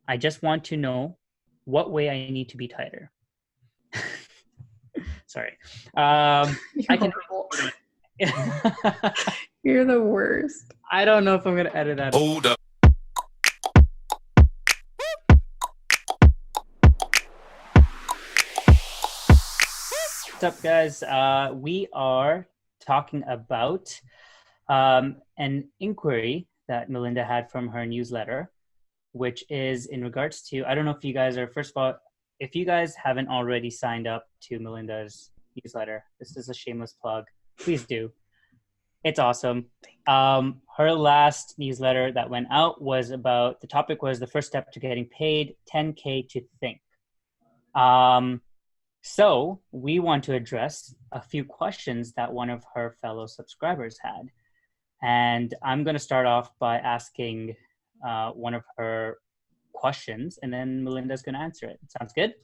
I just want to know what way I need to be tighter. Sorry. You're I can. horrible. You're the worst. I don't know if I'm going to edit that. Hold up. What's up, guys? We are talking about an inquiry that Melinda had from her newsletter, which is in regards to, I don't know if you guys are, first of all, if you guys haven't already signed up to Melinda's newsletter, this is a shameless plug. Please do. It's awesome. Her last newsletter that went out was about, the topic was the first step to getting paid, 10K to think. So we want to address a few questions that one of her fellow subscribers had. And I'm going to start off by asking one of her questions, and then Melinda's going to answer it. Sounds good?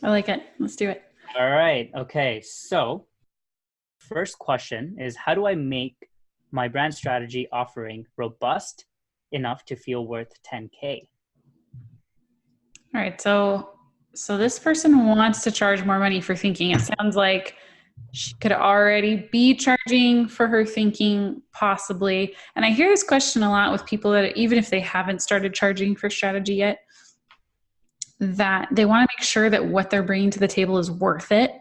I like it. Let's do it. All right. Okay. So first question is, how do I make my brand strategy offering robust enough to feel worth 10K? All right. So this person wants to charge more money for thinking. It sounds like she could already be charging for her thinking, possibly. And I hear this question a lot with people that even if they haven't started charging for strategy yet, that they want to make sure that what they're bringing to the table is worth it,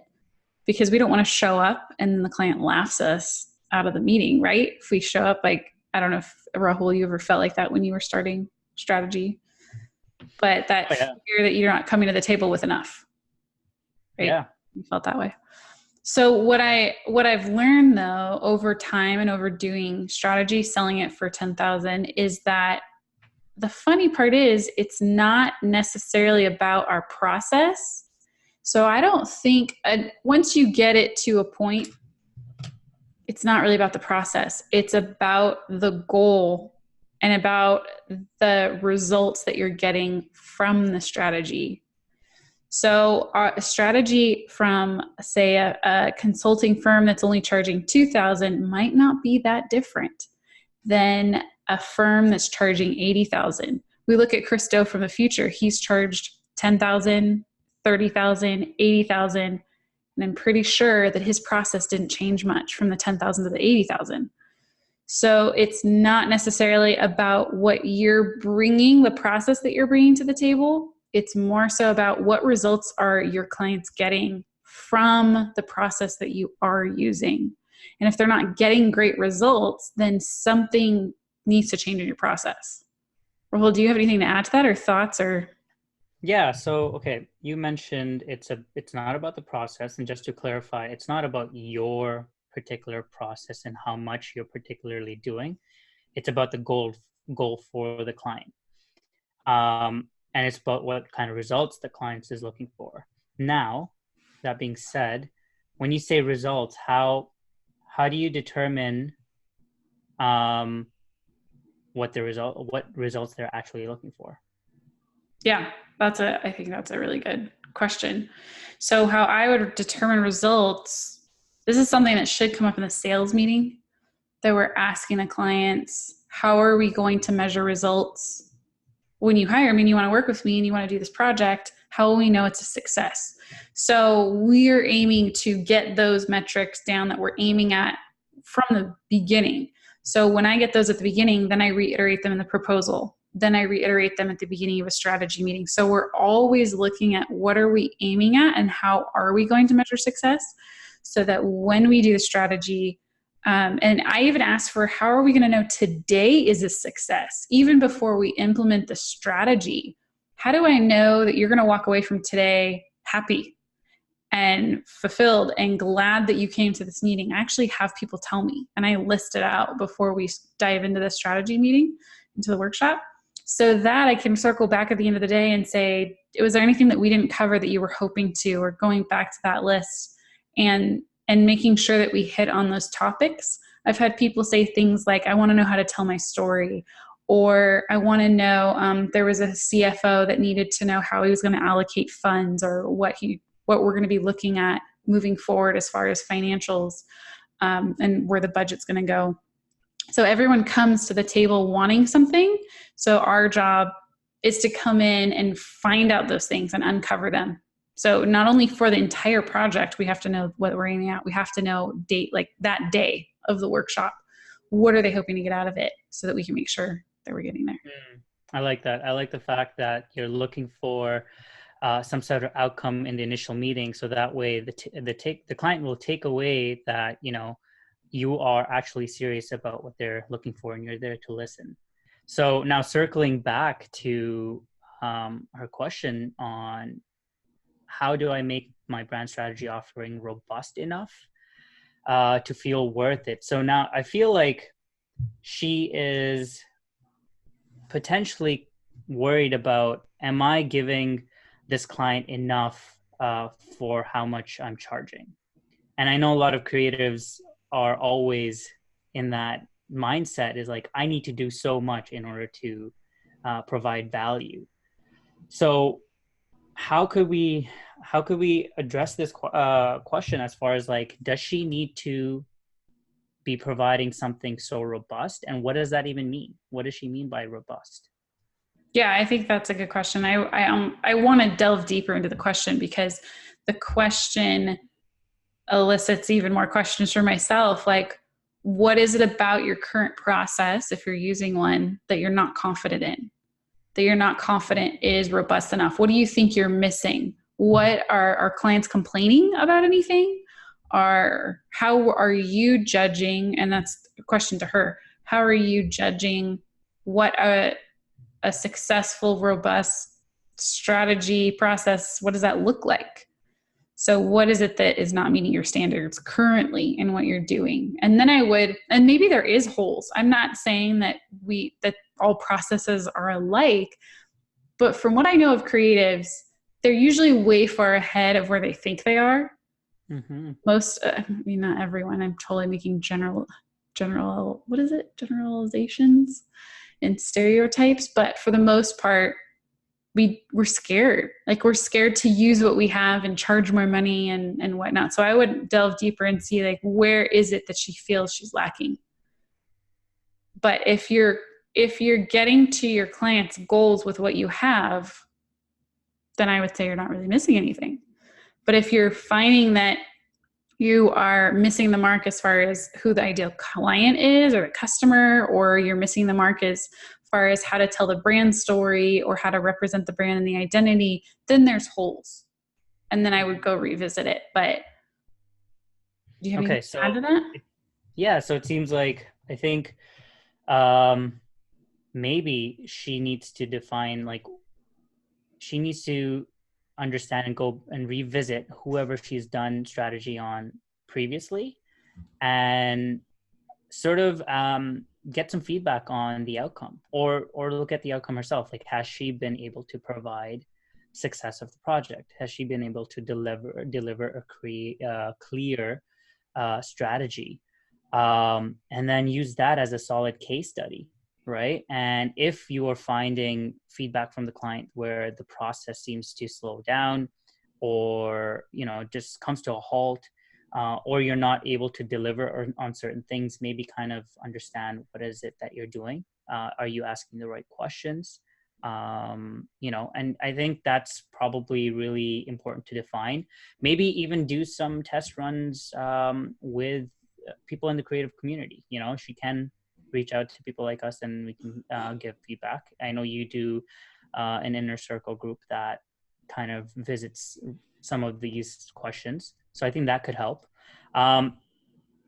because we don't want to show up and then the client laughs us out of the meeting, right? If we show up like, I don't know if Rahul, you ever felt like that when you were starting strategy, but that fear that you're not coming to the table with enough, right? Yeah. You felt that way. So what I've learned though, over time and over doing strategy, selling it for 10,000, is that the funny part is it's not necessarily about our process. So I don't think once you get it to a point, it's not really about the process. It's about the goal and about the results that you're getting from the strategy. So a strategy from, say, a consulting firm that's only charging 2,000 might not be that different than a firm that's charging 80,000. We look at Christo from the future. He's charged 10,000, 30,000, 80,000. And I'm pretty sure that his process didn't change much from the 10,000 to the 80,000. So it's not necessarily about what you're bringing, the process that you're bringing to the table. It's more so about what results are your clients getting from the process that you are using. And if they're not getting great results, then something needs to change in your process. Rahul, do you have anything to add to that, or thoughts? Or Yeah. So, okay, you mentioned it's not about the process, and just to clarify, it's not about your particular process and how much you're particularly doing. It's about the goal for the client. And it's about what kind of results the client is looking for. Now, that being said, when you say results, how do you determine what results they're actually looking for? Yeah, I think that's a really good question. So how I would determine results, this is something that should come up in the sales meeting, that we're asking the clients, how are we going to measure results? When you hire me and you want to work with me and you want to do this project, how will we know it's a success? So we're aiming to get those metrics down that we're aiming at from the beginning. So when I get those at the beginning, then I reiterate them in the proposal. Then I reiterate them at the beginning of a strategy meeting. So we're always looking at what are we aiming at and how are we going to measure success, so that when we do the strategy, and I even ask for, how are we going to know today is a success? Even before we implement the strategy, how do I know that you're going to walk away from today happy and fulfilled and glad that you came to this meeting? I actually have people tell me, and I list it out before we dive into the strategy meeting, into the workshop, so that I can circle back at the end of the day and say, was there anything that we didn't cover that you were hoping to, or going back to that list and making sure that we hit on those topics. I've had people say things like, I want to know how to tell my story, or I want to know, there was a CFO that needed to know how he was going to allocate funds, or what we're going to be looking at moving forward as far as financials, and where the budget's going to go. So everyone comes to the table wanting something. So our job is to come in and find out those things and uncover them. So not only for the entire project, we have to know what we're aiming at. We have to know date, like that day of the workshop. What are they hoping to get out of it so that we can make sure that we're getting there? I like that. I like the fact that you're looking for some sort of outcome in the initial meeting, so that way the client will take away that you are actually serious about what they're looking for and you're there to listen. So now circling back to her question on how do I make my brand strategy offering robust enough to feel worth it. So now I feel like she is potentially worried about, am I giving this client enough for how much I'm charging? And I know a lot of creatives are always in that mindset, is like, I need to do so much in order to provide value. So how could we address this question, as far as like, does she need to be providing something so robust, and what does that even mean? What does she mean by robust? Yeah, I think that's a good question. I want to delve deeper into the question, because the question elicits even more questions for myself. Like, what is it about your current process, if you're using one, that you're not confident in, that you're not confident is robust enough? What do you think you're missing? What are our clients complaining about? Anything? How are you judging? And that's a question to her. How are you judging what a successful, robust strategy process, what does that look like? So what is it that is not meeting your standards currently in what you're doing? And then and maybe there is holes. I'm not saying that all processes are alike, but from what I know of creatives, they're usually way far ahead of where they think they are. Mm-hmm. Not everyone. I'm totally making generalizations and stereotypes, but for the most part, we're scared. Like, we're scared to use what we have and charge more money and whatnot. So I would delve deeper and see, like, where is it that she feels she's lacking? But if you're getting to your client's goals with what you have, then I would say you're not really missing anything. But if you're finding that you are missing the mark as far as who the ideal client is, or the customer, or you're missing the mark as far as how to tell the brand story or how to represent the brand and the identity, then there's holes. And then I would go revisit it. But do you have anything to add to that? Yeah, so it seems like, I think maybe she needs to define, like, she needs to understand and go and revisit whoever she's done strategy on previously, and sort of get some feedback on the outcome, or look at the outcome herself. Like, has she been able to provide success of the project? Has she been able to deliver a clear strategy, and then use that as a solid case study, right? And if you are finding feedback from the client where the process seems to slow down, or just comes to a halt, or you're not able to deliver on certain things, maybe kind of understand, what is it that you're doing? Are you asking the right questions? And I think that's probably really important to define. Maybe even do some test runs with people in the creative community. She can reach out to people like us, and we can give feedback. I know you do an inner circle group that kind of visits some of these questions. So I think that could help. I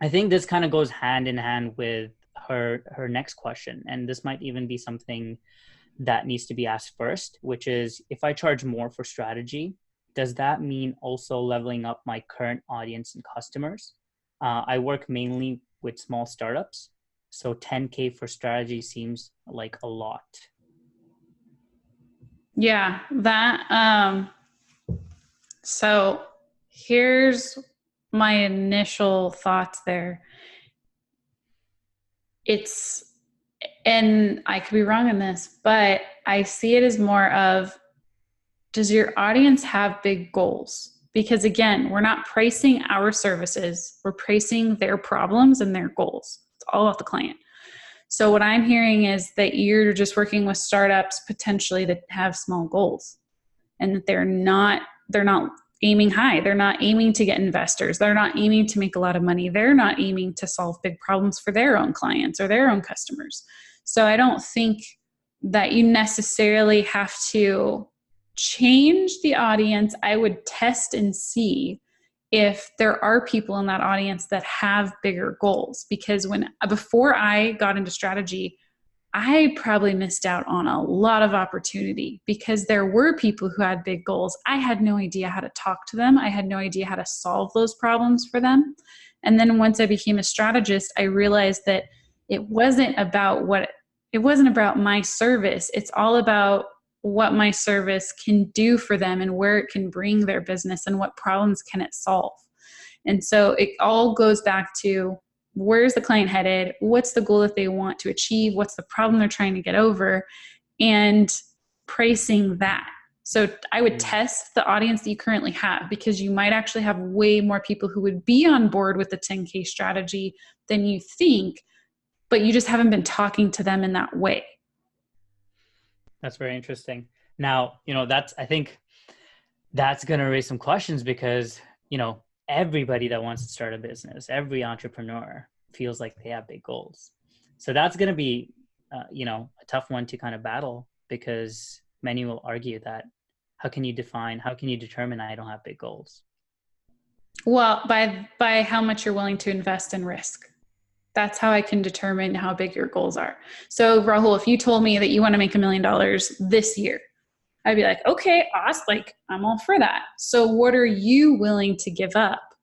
think this kind of goes hand in hand with her next question. And this might even be something that needs to be asked first, which is, if I charge more for strategy, does that mean also leveling up my current audience and customers? I work mainly with small startups, so $10K for strategy seems like a lot. Yeah, so here's my initial thoughts there. And I could be wrong in this, but I see it as more of, does your audience have big goals? Because again, we're not pricing our services, we're pricing their problems and their goals. It's all about the client. So what I'm hearing is that you're just working with startups potentially that have small goals, and that they're not aiming high. They're not aiming to get investors. They're not aiming to make a lot of money. They're not aiming to solve big problems for their own clients or their own customers. So I don't think that you necessarily have to change the audience. I would test and see if there are people in that audience that have bigger goals, because before I got into strategy, I probably missed out on a lot of opportunity because there were people who had big goals. I had no idea how to talk to them. I had no idea how to solve those problems for them. And then once I became a strategist, I realized that it wasn't about my service. It's all about what my service can do for them and where it can bring their business and what problems can it solve. And so it all goes back to, where's the client headed? What's the goal that they want to achieve? What's the problem they're trying to get over? And pricing that. So I would test the audience that you currently have, because you might actually have way more people who would be on board with the 10K strategy than you think, but you just haven't been talking to them in that way. That's very interesting. Now, I think that's going to raise some questions because, everybody that wants to start a business, every entrepreneur feels like they have big goals. So that's going to be, a tough one to kind of battle, because many will argue that how can you determine I don't have big goals? Well, by how much you're willing to invest in risk. That's how I can determine how big your goals are. So Rahul, if you told me that you want to make $1 million this year, I'd be like, okay, awesome. Like, I'm all for that. So what are you willing to give up?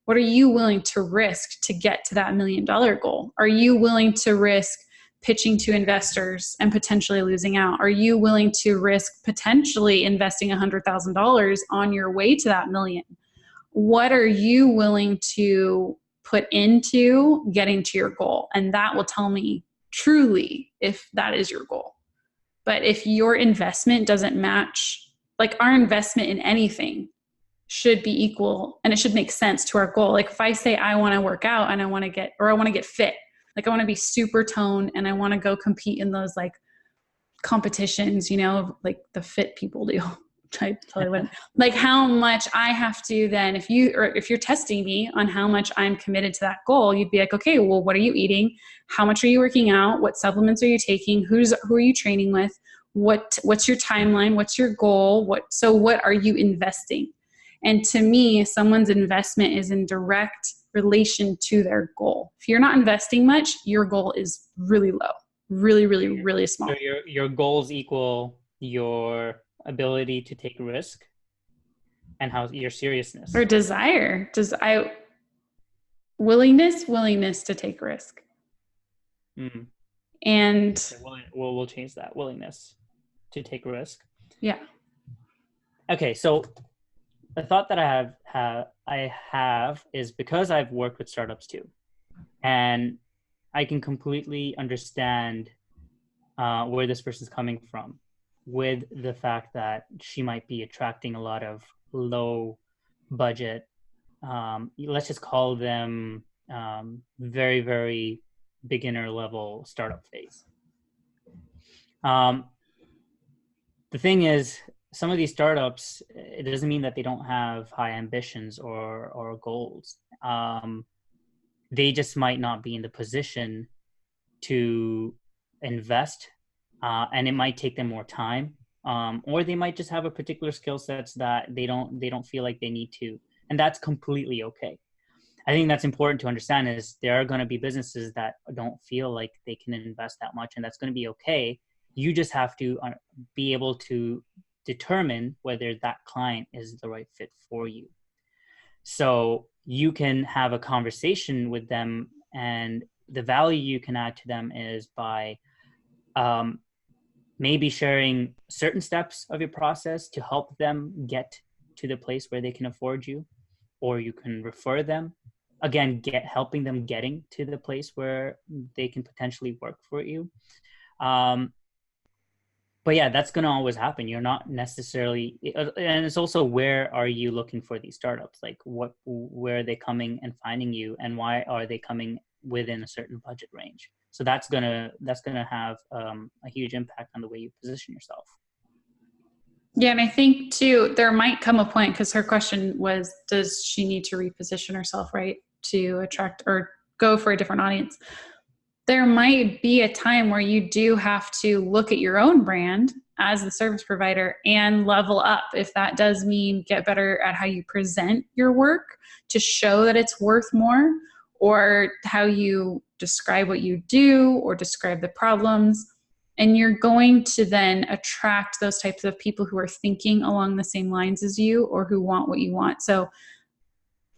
What are you willing to risk to get to that $1 million goal? Are you willing to risk pitching to investors and potentially losing out? Are you willing to risk potentially investing $100,000 on your way to that million? What are you willing to put into getting to your goal? And that will tell me truly if that is your goal. But if your investment doesn't match, like, our investment in anything should be equal, and it should make sense to our goal. Like, if I say I want to work out and I want to get fit, like I want to be super toned and I want to go compete in those like competitions, like the fit people do. I totally wouldn't. Like, how much I have to then, if you're testing me on how much I'm committed to that goal, you'd be like, okay, well, what are you eating? How much are you working out? What supplements are you taking? Who are you training with? What's your timeline? What's your goal? What are you investing? And to me, someone's investment is in direct relation to their goal. If you're not investing much, your goal is really low, really, really, really small. So your goals equal your ability to take risk and how your seriousness or desire. Willingness to take risk. Mm-hmm. And okay, we'll change that. Willingness to take risk. Yeah. Okay, so the thought that I have is, because I've worked with startups too, and I can completely understand where this person's coming from, with the fact that she might be attracting a lot of low budget, let's just call them very, very beginner level startup phase. The thing is, some of these startups, it doesn't mean that they don't have high ambitions or goals. They just might not be in the position to invest, and it might take them more time, or they might just have a particular skill sets that they don't feel like they need to, and that's completely okay. I think that's important to understand, is there are going to be businesses that don't feel like they can invest that much, and that's going to be okay. You just have to be able to determine whether that client is the right fit for you. So you can have a conversation with them, and the value you can add to them is by maybe sharing certain steps of your process to help them get to the place where they can afford you, or you can refer them. Again, helping them getting to the place where they can potentially work for you. But yeah, that's going to always happen. You're not necessarily, and it's also, where are you looking for these startups? Like, where are they coming and finding you, and why are they coming within a certain budget range? So that's gonna have a huge impact on the way you position yourself. Yeah, and I think too, there might come a point, because her question was, does she need to reposition herself, right, to attract or go for a different audience? There might be a time where you do have to look at your own brand as the service provider and level up. If that does mean get better at how you present your work to show that it's worth more, or how you describe what you do or describe the problems. And you're going to then attract those types of people who are thinking along the same lines as you or who want what you want. So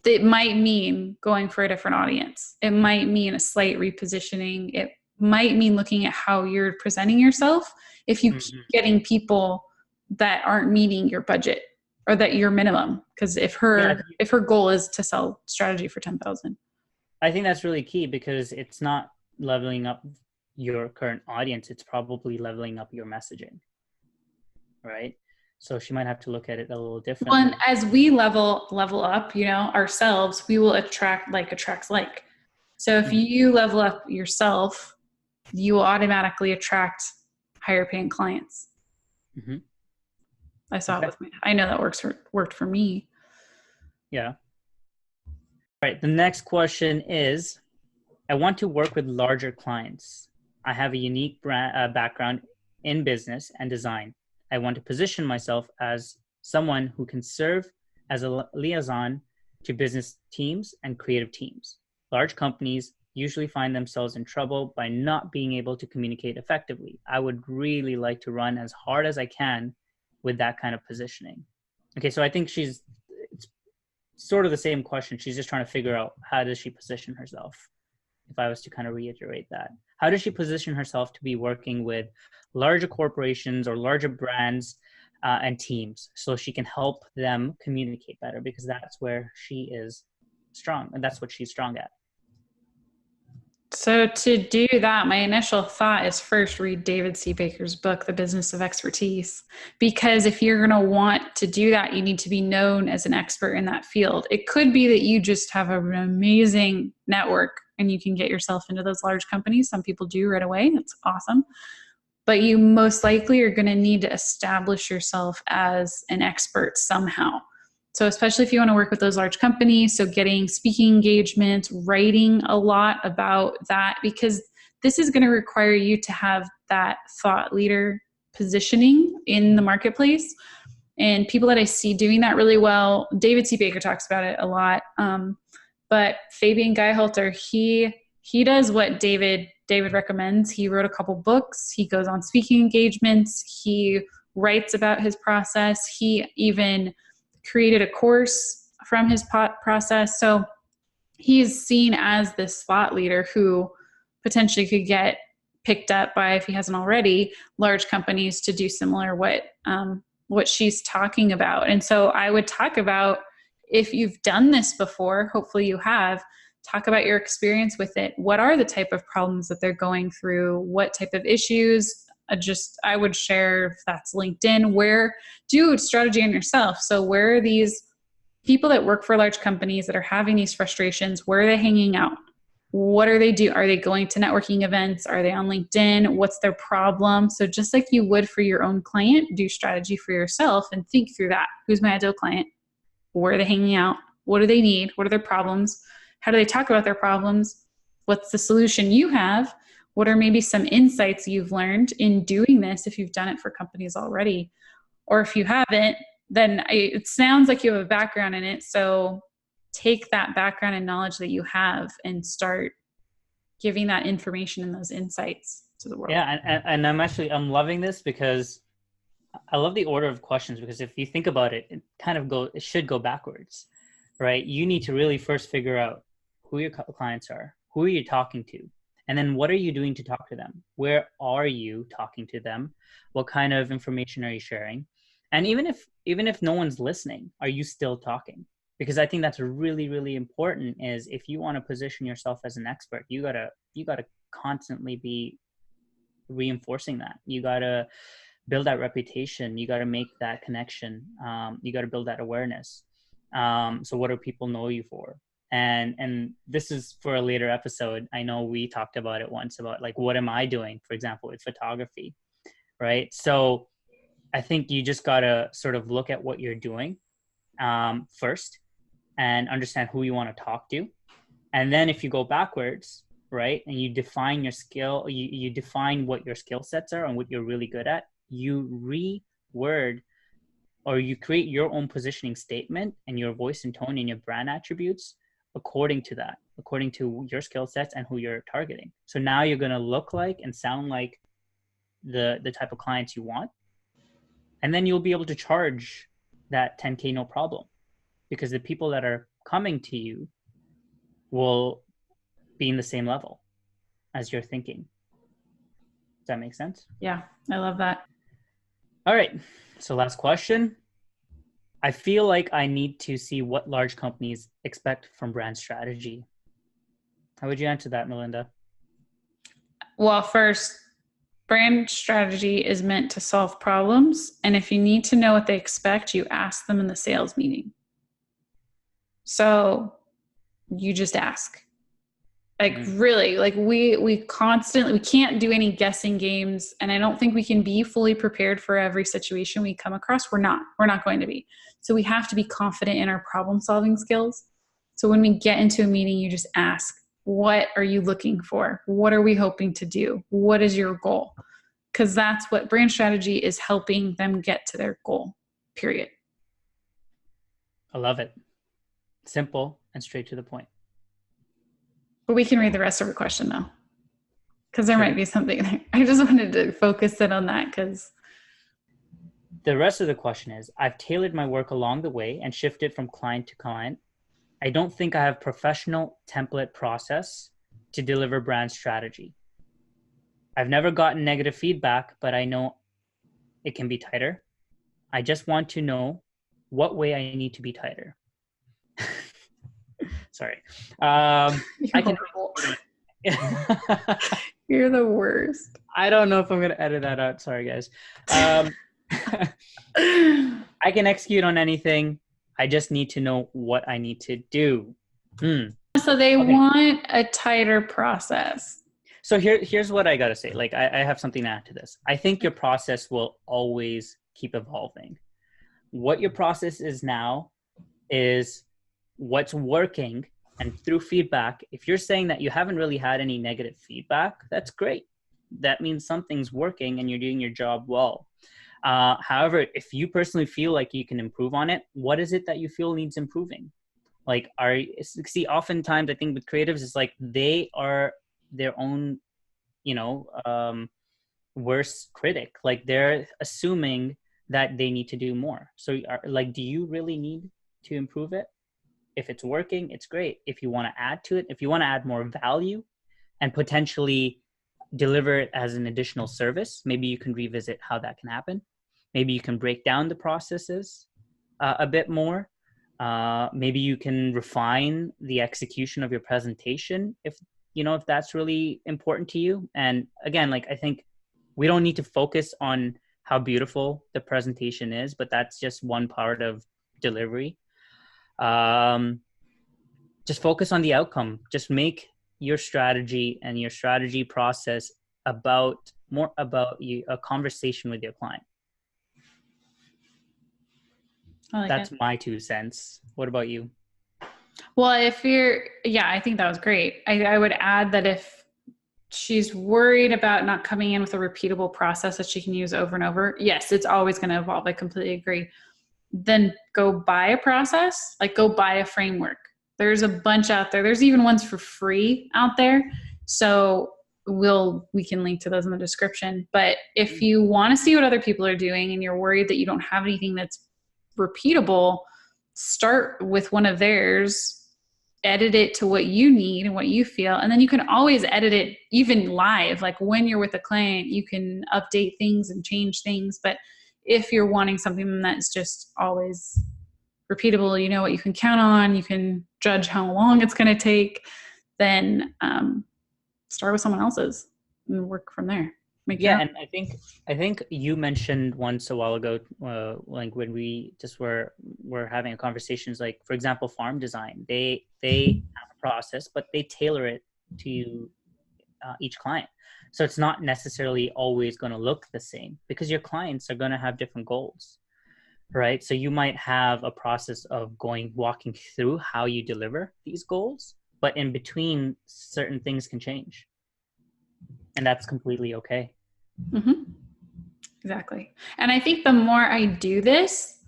it might mean going for a different audience. It might mean a slight repositioning. It might mean looking at how you're presenting yourself if you keep getting people that aren't meeting your budget or that your minimum. Because if her goal is to sell strategy for 10,000. I think that's really key, because it's not leveling up your current audience. It's probably leveling up your messaging, right? So she might have to look at it a little differently. Well, and as we level up, ourselves, we will attract like attracts like. So if you level up yourself, you will automatically attract higher paying clients. Mm-hmm. I saw it with me. I know that worked for me. Yeah. All right. The next question is, I want to work with larger clients. I have a unique background in business and design. I want to position myself as someone who can serve as a liaison to business teams and creative teams. Large companies usually find themselves in trouble by not being able to communicate effectively. I would really like to run as hard as I can with that kind of positioning. Okay, so I think it's sort of the same question. She's just trying to figure out, how does she position herself? If I was to kind of reiterate that, how does she position herself to be working with larger corporations or larger brands and teams, so she can help them communicate better, because that's where she is strong and that's what she's strong at. So to do that, my initial thought is first read David C. Baker's book, The Business of Expertise, because if you're going to want to do that, you need to be known as an expert in that field. It could be that you just have an amazing network and you can get yourself into those large companies. Some people do right away. That's awesome. But you most likely are going to need to establish yourself as an expert somehow. So especially if you want to work with those large companies, so getting speaking engagements, writing a lot about that, because this is going to require you to have that thought leader positioning in the marketplace. And people that I see doing that really well, David C. Baker talks about it a lot. But Fabian Geihalter, he does what David recommends. He wrote a couple books. He goes on speaking engagements. He writes about his process. He even created a course from his process. So he's seen as this thought leader who potentially could get picked up by, if he hasn't already, large companies to do similar what she's talking about. And so I would talk about, if you've done this before, hopefully you have, talk about your experience with it. What are the type of problems that they're going through? What type of issues? I would share, if that's LinkedIn, where do strategy on yourself. So where are these people that work for large companies that are having these frustrations? Where are they hanging out? What are they do? Are they going to networking events? Are they on LinkedIn? What's their problem? So just like you would for your own client, do strategy for yourself and think through that. Who's my ideal client? Where are they hanging out? What do they need? What are their problems? How do they talk about their problems? What's the solution you have? What are maybe some insights you've learned in doing this, if you've done it for companies already? Or if you haven't, then it sounds like you have a background in it. So take that background and knowledge that you have and start giving that information and those insights to the world. Yeah, and I'm loving this, because I love the order of questions, because if you think about it, it should go backwards, right? You need to really first figure out who your clients are, who are you talking to, and then what are you doing to talk to them? Where are you talking to them? What kind of information are you sharing? And even if no one's listening, are you still talking? Because I think that's really, really important, is if you want to position yourself as an expert, you gotta constantly be reinforcing that. You gotta build that reputation. You gotta make that connection. You gotta build that awareness. So what do people know you for? And this is for a later episode. I know we talked about it once about like, what am I doing, for example, with photography, right? So I think you just got to sort of look at what you're doing first and understand who you want to talk to. And then if you go backwards, right, and you define your skill, you define what your skill sets are and what you're really good at, you reword or you create your own positioning statement and your voice and tone and your brand attributes according to that, according to your skill sets and who you're targeting. So now you're going to look like and sound like the type of clients you want. And then you'll be able to charge that 10K no problem, because the people that are coming to you will be in the same level as you're thinking. Does that make sense? Yeah, I love that. All right. So last question. I feel like I need to see what large companies expect from brand strategy. How would you answer that, Melinda? Well, first, brand strategy is meant to solve problems. And if you need to know what they expect, you ask them in the sales meeting. So you just ask. Like really, like we constantly, we can't do any guessing games. And I don't think we can be fully prepared for every situation we come across. We're not going to be. So we have to be confident in our problem solving skills. So when we get into a meeting, you just ask, what are you looking for? What are we hoping to do? What is your goal? Because that's what brand strategy is, helping them get to their goal, period. I love it. Simple and straight to the point. But we can read the rest of the question though, because there might be something there. I just wanted to focus in on that because the rest of the question is, I've tailored my work along the way and shifted from client to client. I don't think I have professional template process to deliver brand strategy. I've never gotten negative feedback, but I know it can be tighter. I just want to know what way I need to be tighter. Sorry. I can. You're the worst. I don't know if I'm going to edit that out. Sorry, guys. I can execute on anything. I just need to know what I need to do. So they want a tighter process. So here's what I got to say. Like, I have something to add to this. I think your process will always keep evolving. What your process is now is what's working. And through feedback, if you're saying that you haven't really had any negative feedback, that's great. That means something's working and you're doing your job well. However, if you personally feel like you can improve on it, what is it that you feel needs improving? Like, oftentimes I think with creatives, it's like they are their own, worst critic. Like, they're assuming that they need to do more. So do you really need to improve it? If it's working, it's great. If you want to add to it, if you want to add more value and potentially deliver it as an additional service, maybe you can revisit how that can happen. Maybe you can break down the processes a bit more. Maybe you can refine the execution of your presentation if that's really important to you. And again, like, I think we don't need to focus on how beautiful the presentation is, but that's just one part of delivery. Just focus on the outcome. Just make your strategy and your strategy process more about a conversation with your client. That's my 2 cents. What about you? Well, I think that was great. I would add that if she's worried about not coming in with a repeatable process that she can use over and over, yes, it's always going to evolve. I completely agree. Then go buy a process, like go buy a framework. There's a bunch out there. There's even ones for free out there. So we can link to those in the description. But if you want to see what other people are doing and you're worried that you don't have anything that's repeatable, start with one of theirs, edit it to what you need and what you feel. And then you can always edit it even live. Like when you're with a client, you can update things and change things. But if you're wanting something that's just always repeatable, you know what you can count on, you can judge how long it's going to take, then start with someone else's and work from there. Make Yeah, and I think you mentioned once a while ago, like when we just were having a conversations, like for example, farm design. They have a process, but they tailor it to each client. So it's not necessarily always going to look the same because your clients are going to have different goals, right? So you might have a process of walking through how you deliver these goals, but in between, certain things can change, and that's completely okay. Mm-hmm. Exactly. And I think the more I do this,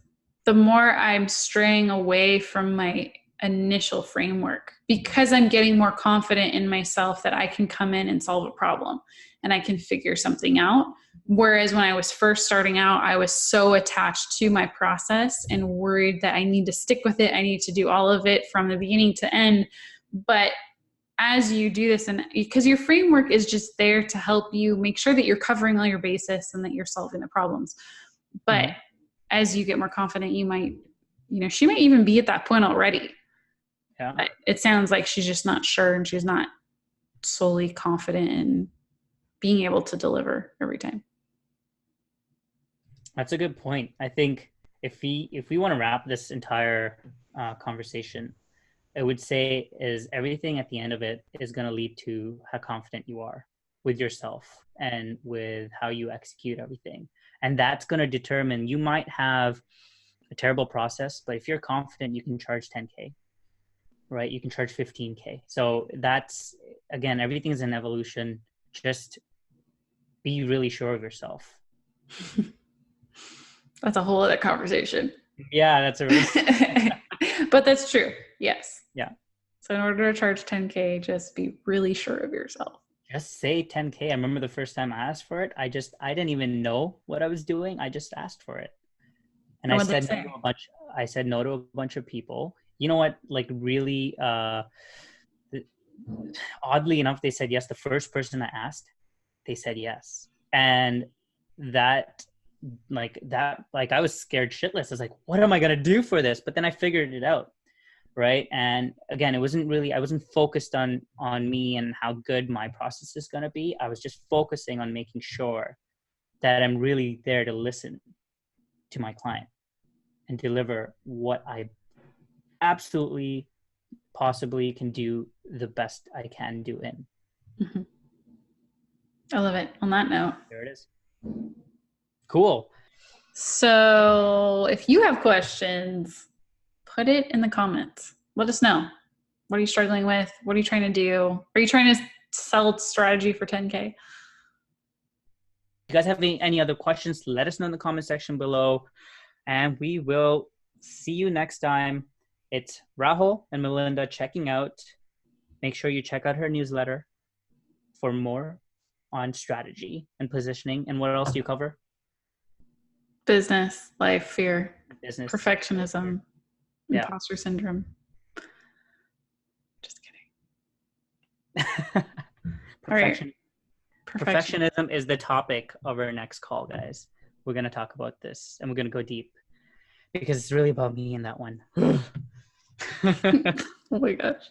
the more I'm straying away from my initial framework because I'm getting more confident in myself that I can come in and solve a problem and I can figure something out. Whereas when I was first starting out, I was so attached to my process and worried that I need to stick with it. I need to do all of it from the beginning to end. But as you do this, and because your framework is just there to help you make sure that you're covering all your bases and that you're solving the problems. But Mhm. as you get more confident, you might, she might even be at that point already. Yeah. But it sounds like she's just not sure and she's not solely confident in being able to deliver every time. That's a good point. I think if we want to wrap this entire conversation, I would say is everything at the end of it is going to lead to how confident you are with yourself and with how you execute everything. And that's going to determine, you might have a terrible process, but if you're confident, you can charge 10K, right? You can charge 15K. So that's, again, everything's an evolution. Just be really sure of yourself. That's a whole other conversation. Yeah, that's a really, But that's true. Yes. yeah. So in order to charge 10K, just be really sure of yourself. Just say 10K. I remember the first time I asked for it, I didn't even know what I was doing. I just asked for it. And And what they say? I said no to a bunch of people. You know what? Like really oddly enough, they said yes. The first person I asked, they said yes. And that like I was scared shitless. I was like, what am I gonna do for this? But then I figured it out. Right. And again, I wasn't focused on me and how good my process is going to be. I was just focusing on making sure that I'm really there to listen to my client and deliver what I absolutely possibly can do the best I can do in. Mm-hmm. I love it. On that note, There it is. Cool. so if you have questions, put it in the comments. Let us know. What are you struggling with? What are you trying to do? Are you trying to sell strategy for 10K? If you guys have any other questions, let us know in the comment section below, and we will see you next time. It's Rahul and Melinda checking out. Make sure you check out her newsletter for more on strategy and positioning. And what else do you cover? Business, life, fear, Business. perfectionism, Yeah. imposter syndrome. Just kidding. Perfection. Perfection. Perfectionism is the topic of our next call, guys. We're going to talk about this and we're going to go deep because it's really about me in that one. Oh my gosh.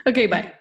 Okay, bye.